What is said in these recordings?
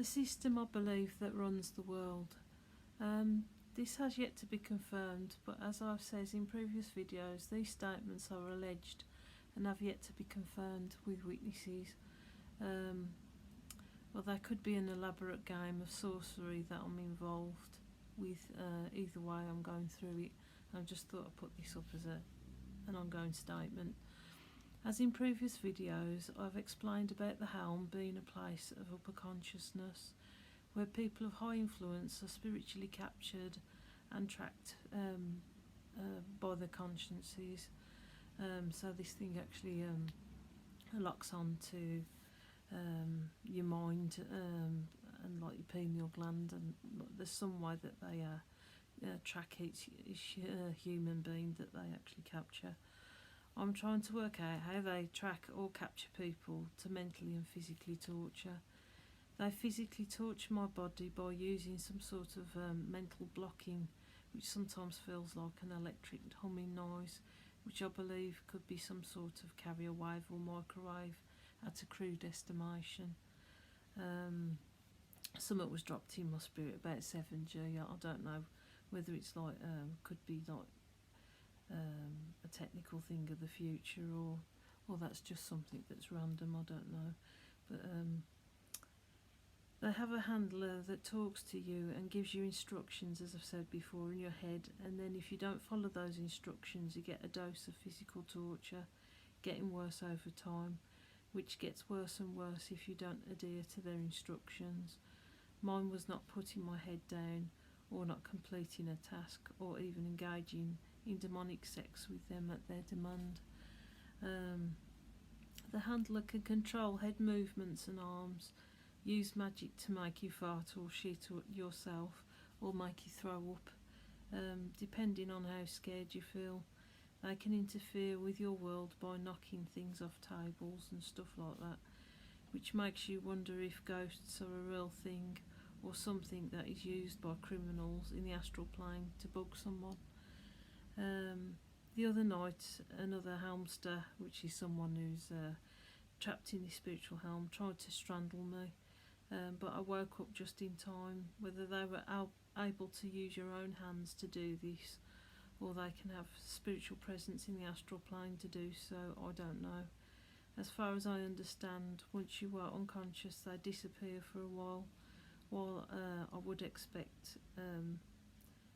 the system I believe that runs the world. This has yet to be confirmed, but as I've said in previous videos, these statements are alleged and have yet to be confirmed with witnesses. Well, there could be an elaborate game of sorcery that I'm involved with. Either way, I'm going through it. I just thought I'd put this up as an ongoing statement. As in previous videos, I've explained about the helm being a place of upper consciousness, where people of high influence are spiritually captured and tracked by their consciences. So this thing actually locks on to your mind and like your pineal gland, and there's some way that they track each human being that they actually capture. I'm trying to work out how they track or capture people to mentally and physically torture. They physically torture my body by using some sort of mental blocking, which sometimes feels like an electric humming noise, which I believe could be some sort of carrier wave or microwave at a crude estimation. Something was dropped in my spirit about 7G. I don't know whether it's like could be like a technical thing of the future, or that's just something that's random. I don't know, but they have a handler that talks to you and gives you instructions, as I've said before, in your head, and then if you don't follow those instructions, you get a dose of physical torture, getting worse over time, which gets worse and worse if you don't adhere to their instructions. Mine was not putting my head down, or not completing a task, or even engaging in demonic sex with them at their demand. The handler can control head movements and arms, use magic to make you fart or shit yourself, or make you throw up, depending on how scared you feel. They can interfere with your world by knocking things off tables and stuff like that, which makes you wonder if ghosts are a real thing or something that is used by criminals in the astral plane to bug someone. The other night, another helmster, which is someone who's trapped in the spiritual helm, tried to strangle me, but I woke up just in time. Whether they were able to use your own hands to do this, or they can have spiritual presence in the astral plane to do so, I don't know. As far as I understand, once you are unconscious, they disappear for a while I would expect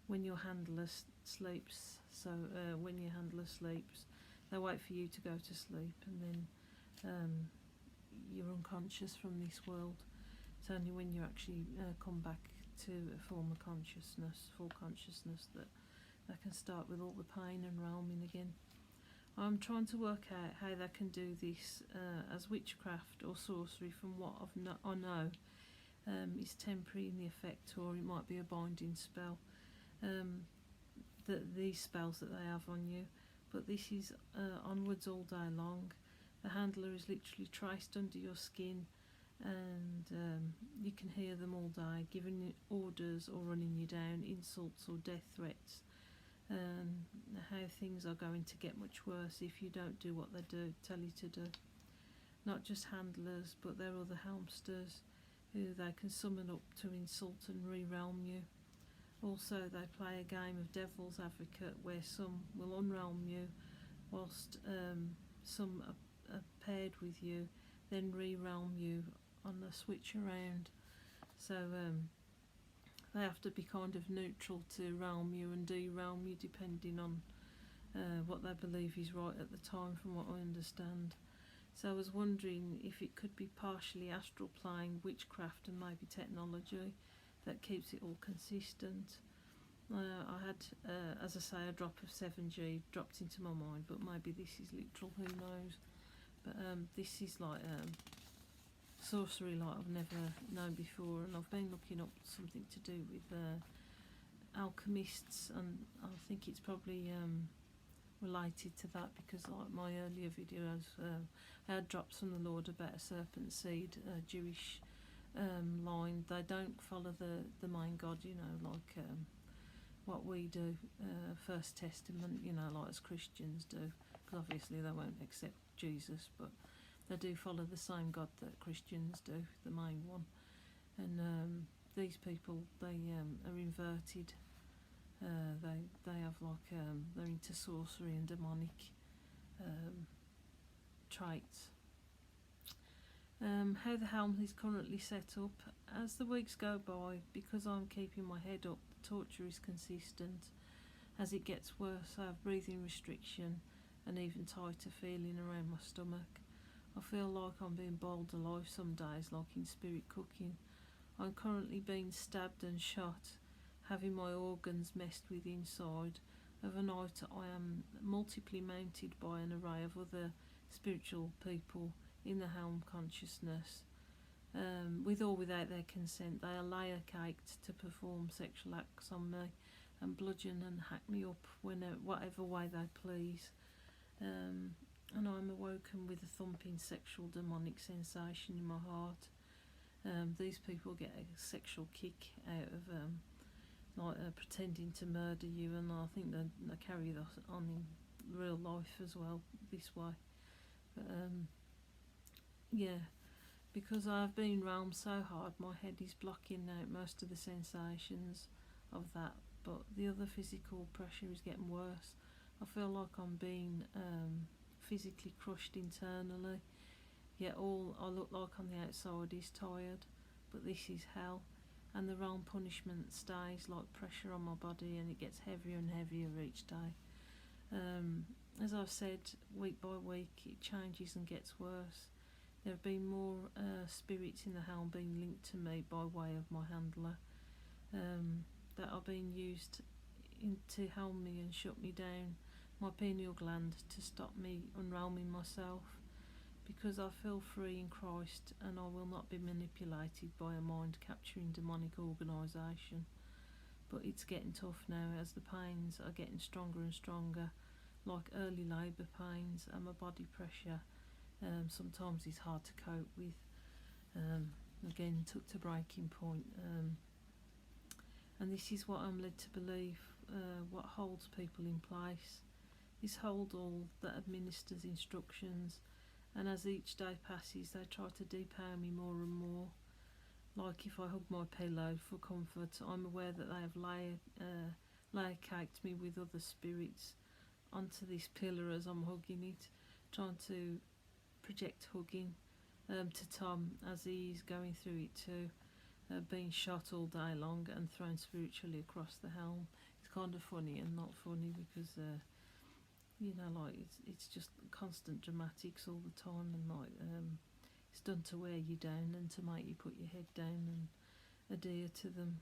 when your handler sleeps. So when your handler sleeps, they wait for you to go to sleep, and then you're unconscious from this world. It's only when you actually come back to a form of consciousness, full consciousness, that they can start with all the pain and realming again. I'm trying to work out how they can do this as witchcraft or sorcery. From what I know, is temporary in the effect, or it might be a binding spell. These spells that they have on you, but this is onwards all day long. The handler is literally traced under your skin, and you can hear them all day, giving you orders or running you down, insults or death threats. How things are going to get much worse if you don't do what they tell you to do. Not just handlers, but there are other helmsters who they can summon up to insult and re-realm you. Also, they play a game of devil's advocate, where some will unrealm you, whilst some are paired with you, then re-realm you on the switch around. So they have to be kind of neutral to realm you and de-realm you, depending on what they believe is right at the time, from what I understand. So I was wondering if it could be partially astral plane, witchcraft, and maybe technology that keeps it all consistent. I had, as I say, a drop of 7G dropped into my mind, but maybe this is literal, who knows. But this is like sorcery like I've never known before, and I've been looking up something to do with alchemists, and I think it's probably related to that, because like my earlier videos, I had drops from the Lord about a serpent seed, Jewish line. They don't follow the main God, you know, like what we do, First Testament, you know, like as Christians do, because obviously they won't accept Jesus, but they do follow the same God that Christians do, the main one. And these people, they are inverted. They have like they're into sorcery and demonic traits. How the helm is currently set up. As the weeks go by, because I'm keeping my head up, the torture is consistent. As it gets worse, I have breathing restriction and even tighter feeling around my stomach. I feel like I'm being boiled alive some days, like in spirit cooking. I'm currently being stabbed and shot, having my organs messed with inside. Overnight, I am multiply mounted by an array of other spiritual people in the helm consciousness. With or without their consent, they are layer caked to perform sexual acts on me and bludgeon and hack me up whatever way they please. And I'm awoken with a thumping sexual demonic sensation in my heart. These people get a sexual kick out of pretending to murder you, and I think they carry that on in real life as well this way. But yeah, because I've been roamed so hard, my head is blocking out most of the sensations of that. But the other physical pressure is getting worse. I feel like I'm being physically crushed internally. Yet all I look like on the outside is tired. But this is hell. And the realm punishment stays like pressure on my body, and it gets heavier and heavier each day. As I've said, week by week it changes and gets worse. There have been more spirits in the helm being linked to me by way of my handler that are being used to helm me and shut me down, my pineal gland, to stop me unrealming myself, because I feel free in Christ and I will not be manipulated by a mind capturing demonic organisation. But it's getting tough now as the pains are getting stronger and stronger, like early labour pains, and my body pressure sometimes is hard to cope with. Again, took to breaking point. And this is what I'm led to believe, what holds people in place. This hold all that administers instructions, and as each day passes they try to depower me more and more. Like if I hug my pillow for comfort, I'm aware that they have layer caked me with other spirits onto this pillar as I'm hugging it, trying to project hugging to Tom as he's going through it too. Being shot all day long and thrown spiritually across the helm. It's kind of funny and not funny because it's just constant dramatics all the time, and it's done to wear you down and to make you put your head down and adhere to them.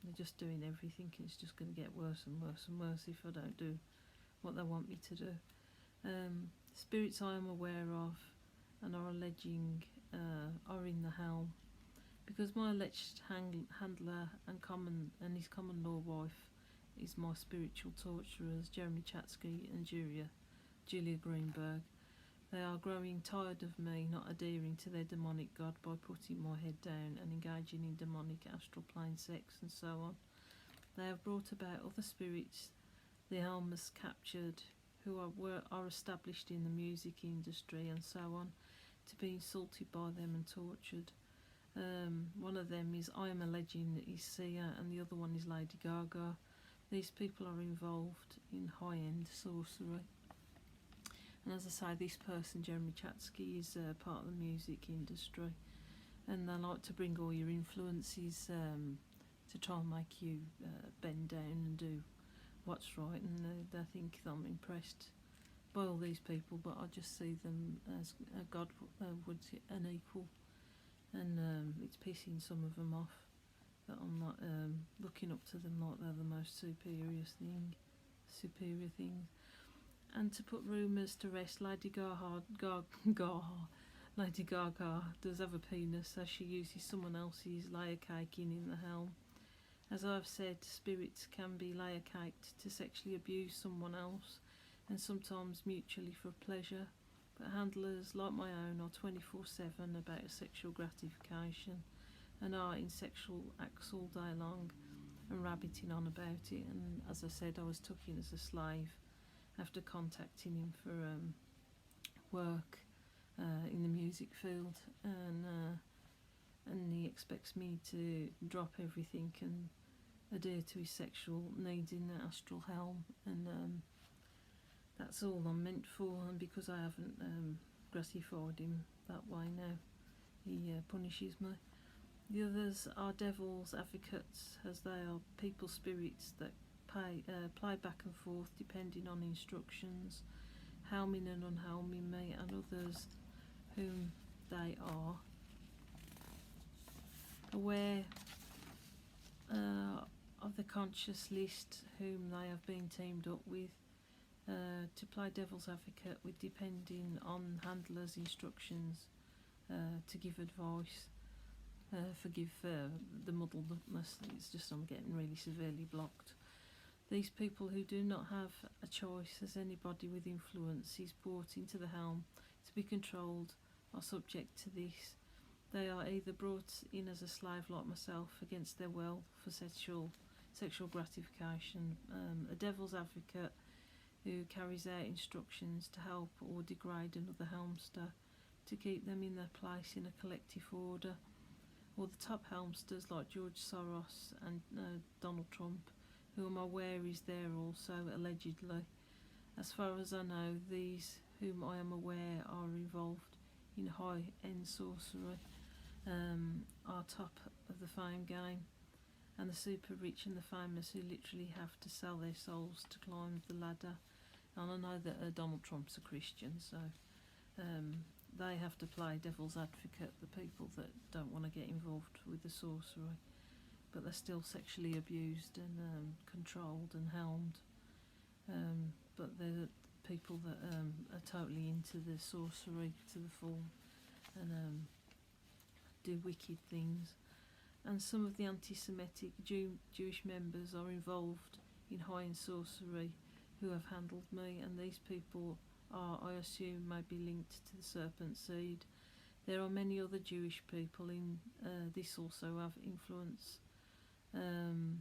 They're just doing everything, and it's just going to get worse and worse and worse if I don't do what they want me to do. Spirits I am aware of and are alleging are in the helm. Because my alleged handler and his common law wife is my spiritual torturers, Jeremy Chatsky and Julia Greenberg. They are growing tired of me not adhering to their demonic god by putting my head down and engaging in demonic astral plane sex and so on. They have brought about other spirits the helm has captured who are established in the music industry and so on, to be insulted by them and tortured. One of them is I am alleging is Sia, and the other one is Lady Gaga. These people are involved in high-end sorcery. And as I say, this person, Jeremy Chatsky, is part of the music industry, and they like to bring all your influences to try and make you bend down and do what's right, and they think I'm impressed by all these people, but I just see them as God would an equal. And it's pissing some of them off that I'm not looking up to them like they're the most superior things. And to put rumours to rest, Lady Gaga does have a penis, as she uses someone else's layer caking in the helm. As I've said, spirits can be layer caked to sexually abuse someone else, and sometimes mutually for pleasure. But handlers like my own are 24/7 about sexual gratification and are in sexual acts all day long and rabbiting on about it. And as I said, I was took in as a slave after contacting him for work in the music field, and and he expects me to drop everything and adhere to his sexual needs in the astral helm, and that's all I'm meant for. And because I haven't gratified him that way now, he punishes me. The others are devil's advocates, as they are people spirits that play back and forth depending on instructions, helming and unhelming me and others whom they are aware of the conscious list whom they have been teamed up with to play devil's advocate with, depending on handlers' instructions to give advice. Forgive the muddled upness, it's just I'm getting really severely blocked. These people who do not have a choice as anybody with influence is brought into the helm to be controlled are subject to this. They are either brought in as a slave like myself against their will for sexual gratification, a devil's advocate who carries out instructions to help or degrade another helmster to keep them in their place in a collective order, or the top helmsters like George Soros and Donald Trump, who I'm aware is there also, allegedly. As far as I know, these whom I am aware are involved in high-end sorcery are top of the fame game, and the super rich and the famous who literally have to sell their souls to climb the ladder. And I know that Donald Trump's a Christian, so they have to play devil's advocate, the people that don't want to get involved with the sorcery, but they're still sexually abused and controlled and helmed. But they're the people that are totally into the sorcery to the full and do wicked things. And some of the anti-Semitic Jewish members are involved in high-end sorcery who have handled me, and these people are, I assume, may be linked to the Serpent seed. There are many other Jewish people in this also have influence, and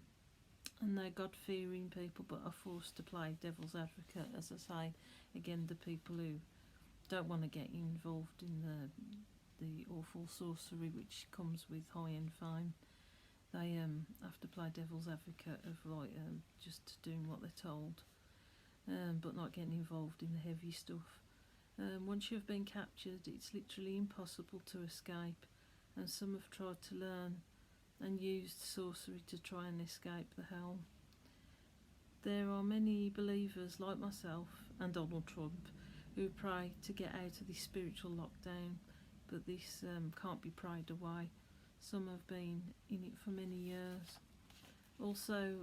they're God-fearing people but are forced to play devil's advocate, as I say, again, the people who don't want to get involved in the awful sorcery which comes with high-end fame. They have to play devil's advocate of just doing what they're told, but not getting involved in the heavy stuff. Once you've been captured, it's literally impossible to escape, and some have tried to learn and used sorcery to try and escape the helm. There are many believers like myself and Donald Trump who pray to get out of this spiritual lockdown, but this can't be prayed away. Some have been in it for many years. Also,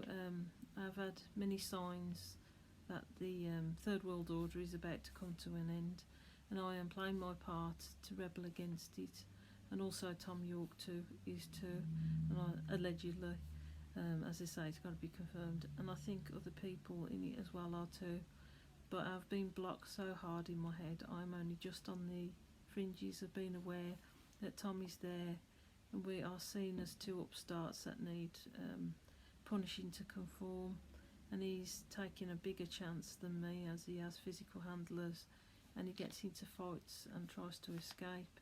I've had many signs that the Third World Order is about to come to an end, and I am playing my part to rebel against it. And also Tom York is too, and allegedly, as I say, it's got to be confirmed. And I think other people in it as well are too. But I've been blocked so hard in my head, I'm only just on the fringes of being aware that Tom is there, and we are seen as two upstarts that need punishing to conform, and he's taking a bigger chance than me as he has physical handlers, and he gets into fights and tries to escape.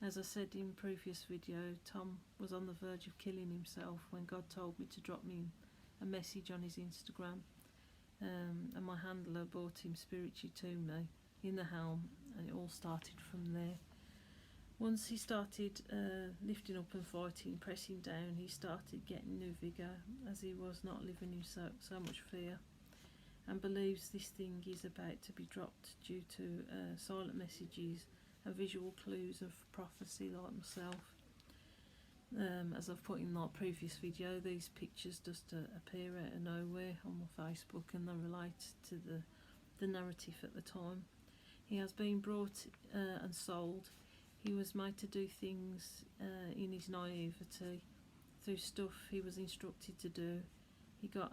As I said in previous video, Tom was on the verge of killing himself when God told me to drop me a message on his Instagram, and my handler brought him spiritually to me in the helm, and it all started from there. Once he started lifting up and fighting, pressing down, he started getting new vigour, as he was not living in so much fear, and believes this thing is about to be dropped due to silent messages and visual clues of prophecy like myself. As I've put in that previous video, these pictures just appear out of nowhere on my Facebook, and they relate to the narrative at the time. He has been brought and sold. He was made to do things in his naivety through stuff he was instructed to do. He got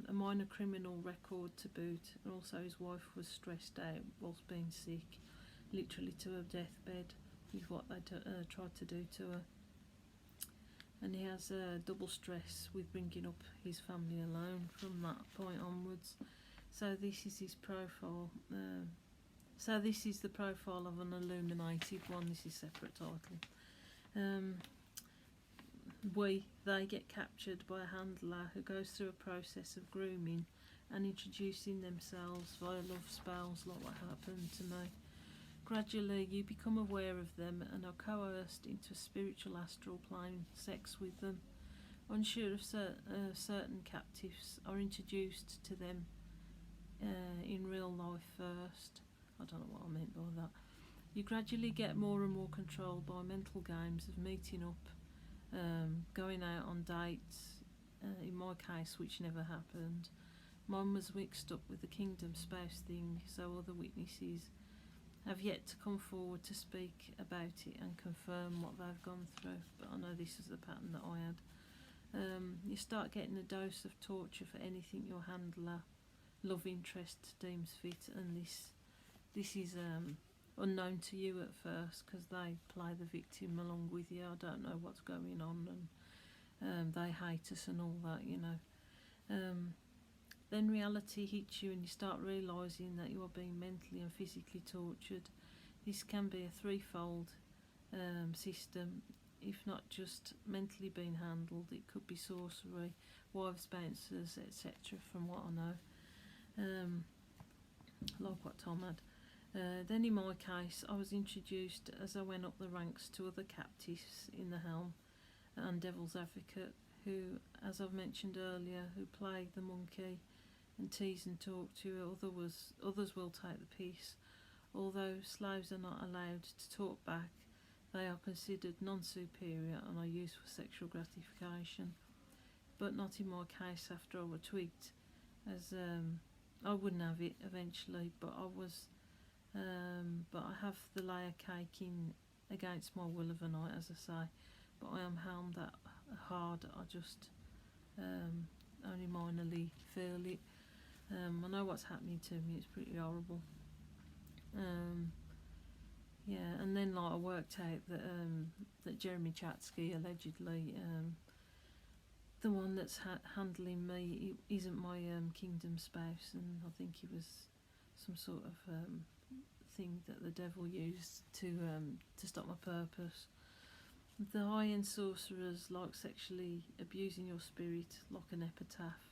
a minor criminal record to boot, and also his wife was stressed out whilst being sick, literally to her deathbed with what they tried to do to her. And he has double stress with bringing up his family alone from that point onwards. So this is his profile. So this is the profile of an illuminated one. This is separate title. they get captured by a handler who goes through a process of grooming and introducing themselves via love spells, like what happened to me. Gradually, you become aware of them and are coerced into a spiritual astral plane sex with them. Unsure of certain captives are introduced to them in real life first. I don't know what I meant by that. You gradually get more and more controlled by mental games of meeting up, going out on dates, in my case, which never happened. Mine was mixed up with the kingdom spouse thing, so other witnesses have yet to come forward to speak about it and confirm what they've gone through, but I know this is the pattern that I had. You start getting a dose of torture for anything your handler, love interest, deems fit, and this is unknown to you at first because they play the victim along with you. I don't know what's going on, and they hate us and all that, you know. Then reality hits you and you start realising that you are being mentally and physically tortured. This can be a threefold system. If not just mentally being handled, it could be sorcery, wives, bouncers, etc. from what I know, like what Tom had. Then in my case, I was introduced as I went up the ranks to other captives in the helm and devil's advocate, who, as I've mentioned earlier, who play the monkey and tease and talk to you. Others will take the piss. Although slaves are not allowed to talk back, they are considered non-superior and are used for sexual gratification. But not in my case after I was twigged, as I wouldn't have it eventually, but I have the layer cake in against my will of a night, as I say. But I am helmed that hard, I just only minorly feel it. I know what's happening to me, it's pretty horrible. Yeah, and then like I worked out that Jeremy Chatsky allegedly, the one that's handling me, he isn't my kingdom spouse, and I think he was some sort of thing that the devil used to stop my purpose. The high-end sorcerers like sexually abusing your spirit like an epitaph,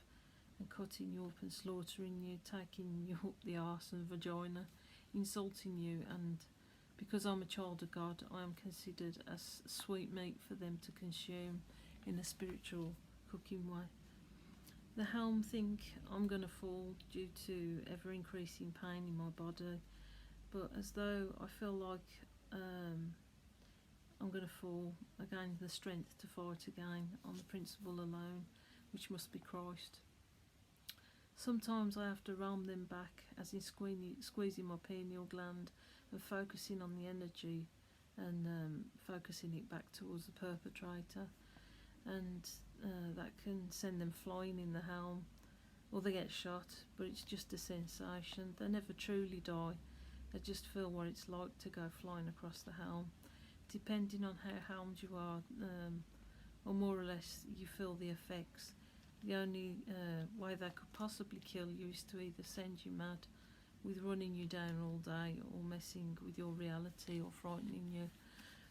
and cutting you up and slaughtering you, taking you up the arse and vagina, insulting you, and because I'm a child of God, I am considered as sweet meat for them to consume in a spiritual cooking way. The helm think I'm going to fall due to ever increasing pain in my body, but as though I feel like I'm going to fall, I gain the strength to fight again on the principle alone, which must be Christ. Sometimes I have to realm them back, as in squeezing my pineal gland and focusing on the energy and focusing it back towards the perpetrator, and that can send them flying in the helm, or they get shot, but it's just a sensation. They never truly die, they just feel what it's like to go flying across the helm. Depending on how helmed you are, or more or less you feel the effects. The only way they could possibly kill you is to either send you mad with running you down all day, or messing with your reality, or frightening you,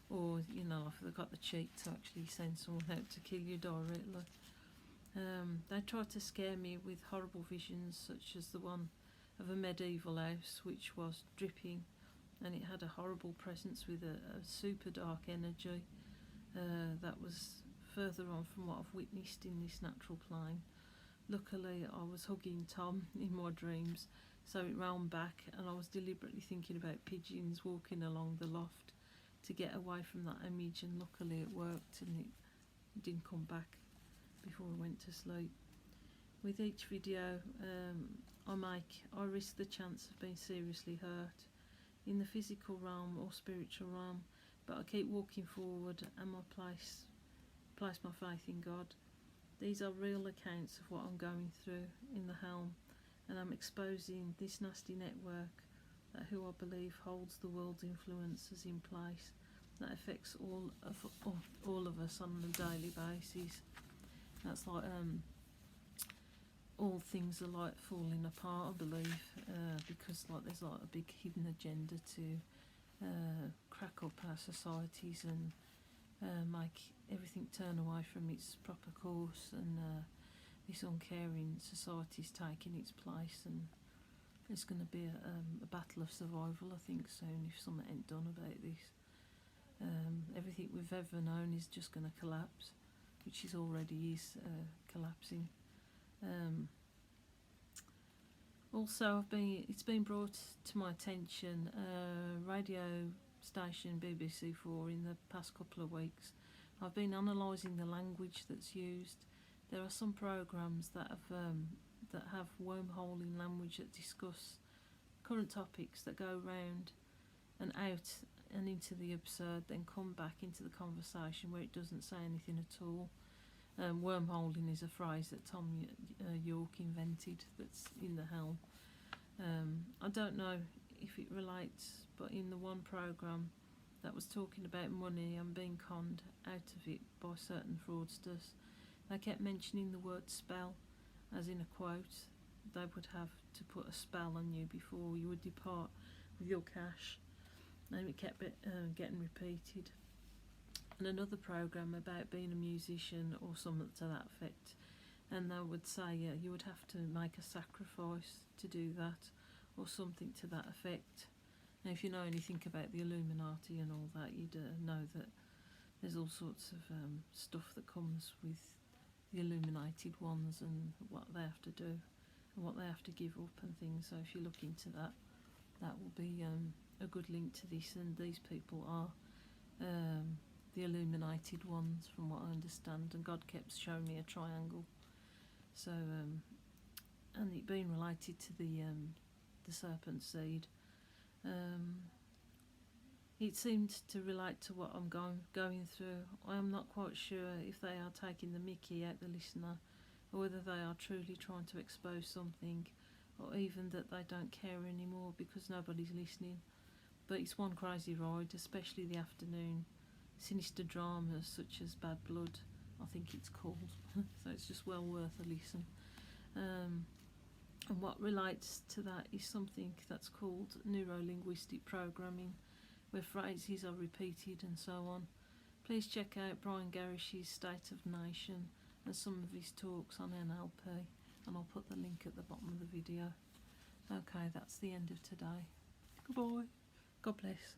or, you know, if they've got the cheek to actually send someone out to kill you directly. They tried to scare me with horrible visions, such as the one of a medieval house which was dripping, and it had a horrible presence with a super dark energy that was further on from what I've witnessed in this natural plane. Luckily, I was hugging Tom in my dreams, so it round back, and I was deliberately thinking about pigeons walking along the loft to get away from that image, and luckily it worked, and it didn't come back before I went to sleep. With each video I risk the chance of being seriously hurt in the physical realm or spiritual realm, but I keep walking forward and place my faith in God. These are real accounts of what I'm going through in the helm, and I'm exposing this nasty network that who I believe holds the world's influences in place that affects all of us on a daily basis. That's like all things are like falling apart, I believe, because like there's like a big hidden agenda to crack up our societies and make everything turn away from its proper course, and this uncaring society's taking its place, and it's going to be a battle of survival, I think, soon, if something ain't done about this. Everything we've ever known is just going to collapse, which is already collapsing. Also, it's been brought to my attention, radio station BBC4 in the past couple of weeks. I've been analysing the language that's used. There are some programmes that have wormholing language that discuss current topics that go round and out and into the absurd, then come back into the conversation where it doesn't say anything at all. Wormholing is a phrase that Tom York invented that's in the helm. I don't know if it relates, but in the one programme that was talking about money and being conned out of it by certain fraudsters, they kept mentioning the word spell, as in a quote. They would have to put a spell on you before you would depart with your cash, and it kept getting repeated. And another programme about being a musician or something to that effect, and they would say you would have to make a sacrifice to do that, or something to that effect. Now, if you know anything about the Illuminati and all that, you'd know that there's all sorts of stuff that comes with the illuminated ones, and what they have to do and what they have to give up and things. So if you look into that, that will be a good link to this. And these people are the illuminated ones, from what I understand, and God kept showing me a triangle. So and it being related to the serpent seed, it seemed to relate to what I'm going through. I am not quite sure if they are taking the mickey out the listener, or whether they are truly trying to expose something, or even that they don't care anymore because nobody's listening. But it's one crazy ride, especially the afternoon sinister dramas such as Bad Blood, I think it's called. So it's just well worth a listen. And what relates to that is something that's called neuro-linguistic programming, where phrases are repeated and so on. Please check out Brian Garish's State of Nation and some of his talks on NLP, and I'll put the link at the bottom of the video. Okay, that's the end of today. Goodbye. God bless.